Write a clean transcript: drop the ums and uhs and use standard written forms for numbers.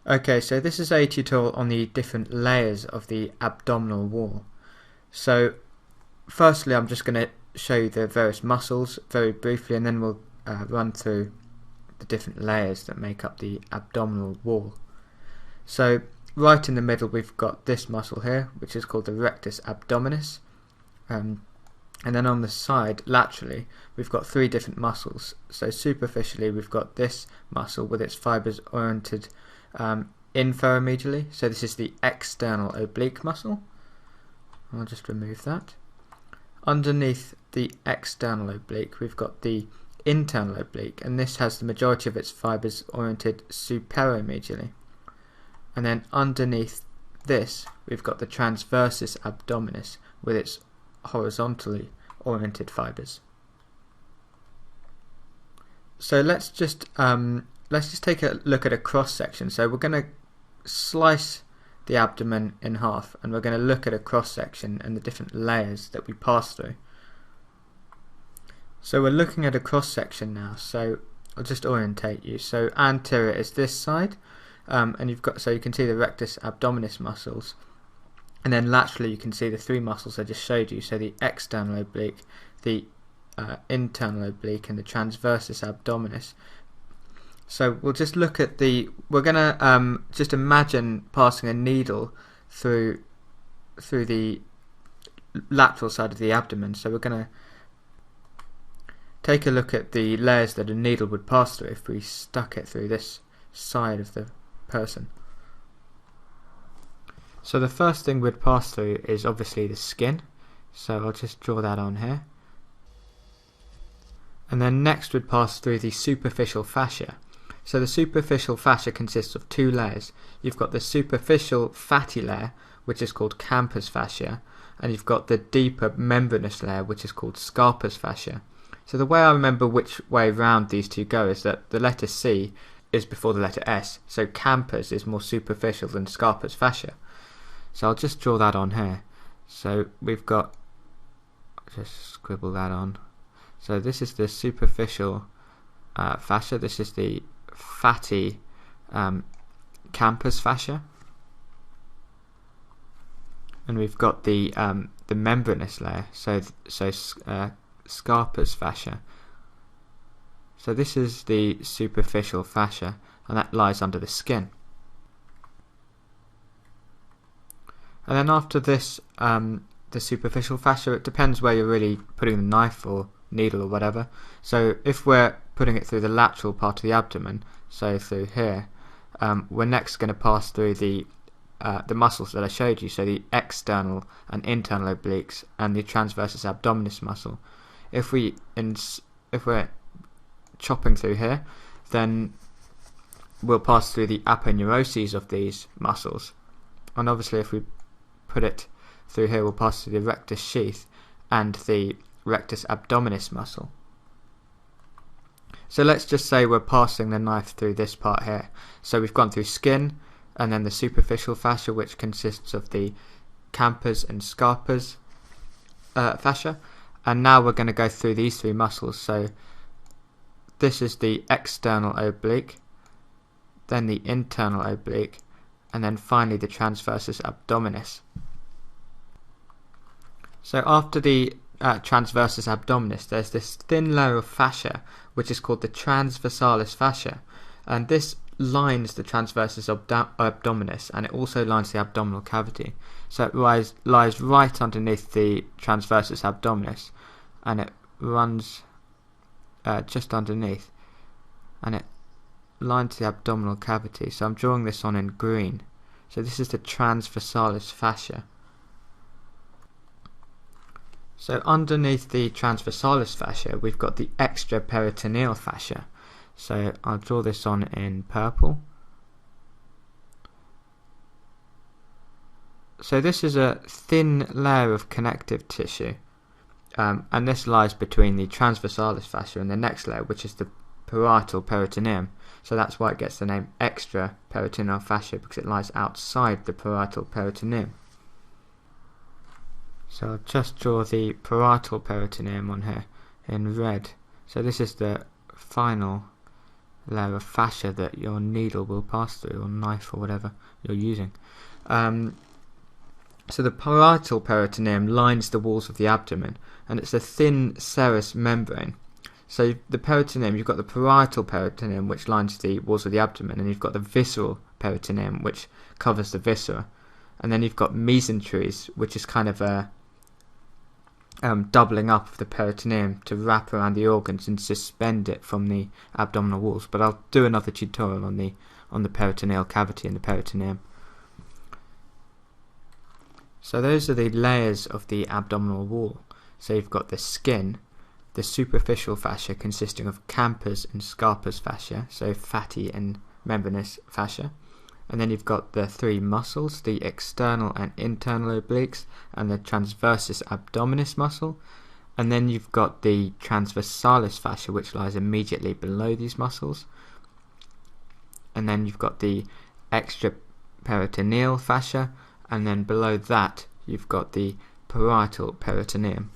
Okay, so this is a tutorial on the different layers of the abdominal wall. So firstly I'm just going to show you the various muscles very briefly, and then we'll run through the different layers that make up the abdominal wall. So right in the middle we've got this muscle here, which is called the rectus abdominis, and then on the side laterally we've got three different muscles. So superficially we've got this muscle with its fibers oriented inferomedially, so this is the external oblique muscle. I'll just remove that. Underneath the external oblique we've got the internal oblique, and this has the majority of its fibers oriented superomedially. And then underneath this we've got the transversus abdominis with its horizontally oriented fibers. So let's just take a look at a cross section. So we're going to slice the abdomen in half, and we're going to look at a cross section and the different layers that we pass through. So we're looking at a cross section now, so I'll just orientate you. So anterior is this side, and you've got, so you can see the rectus abdominis muscles, and then laterally you can see the three muscles I just showed you, so the external oblique, the internal oblique, and the transversus abdominis. So we'll just look at we're going to just imagine passing a needle through the lateral side of the abdomen. So we're going to take a look at the layers that a needle would pass through if we stuck it through this side of the person. So the first thing we'd pass through is obviously the skin, so I'll just draw that on here. And then next we'd pass through the superficial fascia. So the superficial fascia consists of two layers. You've got the superficial fatty layer, which is called campus fascia, and you've got the deeper membranous layer, which is called scarpus fascia. So the way I remember which way round these two go is that the letter C is before the letter S, so campus is more superficial than scarpus fascia. So I'll just draw that on here. So we've got, just scribble that on. So this is the superficial fascia, this is the fatty campus fascia, and we've got the membranous layer, so scarpus fascia. So this is the superficial fascia, and that lies under the skin. And then after this, the superficial fascia, it depends where you're really putting the knife or needle or whatever. So if we're putting it through the lateral part of the abdomen, so through here, we're next going to pass through the muscles that I showed you, so the external and internal obliques and the transversus abdominis muscle. If we're chopping through here, then we'll pass through the aponeuroses of these muscles, and obviously if we put it through here we'll pass through the rectus sheath and the rectus abdominis muscle. So let's just say we're passing the knife through this part here. So we've gone through skin, and then the superficial fascia, which consists of the campus and scarpus fascia, and now we're going to go through these three muscles. So this is the external oblique, then the internal oblique, and then finally the transversus abdominis. So after the transversus abdominis, there's this thin layer of fascia which is called the transversalis fascia, and this lines the transversus abdominis, and it also lines the abdominal cavity. So it lies right underneath the transversus abdominis, and it runs just underneath, and it lines the abdominal cavity. So I'm drawing this on in green. So this is the transversalis fascia. So underneath the transversalis fascia we've got the extraperitoneal fascia. So I'll draw this on in purple. So this is a thin layer of connective tissue, and this lies between the transversalis fascia and the next layer, which is the parietal peritoneum. So that's why it gets the name extraperitoneal fascia, because it lies outside the parietal peritoneum. So I'll just draw the parietal peritoneum on here in red. So this is the final layer of fascia that your needle will pass through, or knife, or whatever you're using. So the parietal peritoneum lines the walls of the abdomen, and it's a thin serous membrane. So the peritoneum, you've got the parietal peritoneum, which lines the walls of the abdomen, and you've got the visceral peritoneum, which covers the viscera, and then you've got mesenteries, which is kind of a doubling up of the peritoneum to wrap around the organs and suspend it from the abdominal walls. But I'll do another tutorial on the peritoneal cavity and the peritoneum. So those are the layers of the abdominal wall. So you've got the skin, the superficial fascia consisting of campers and scarpers fascia, so fatty and membranous fascia. And then you've got the three muscles, the external and internal obliques, and the transversus abdominis muscle. And then you've got the transversalis fascia, which lies immediately below these muscles. And then you've got the extraperitoneal fascia, and then below that you've got the parietal peritoneum.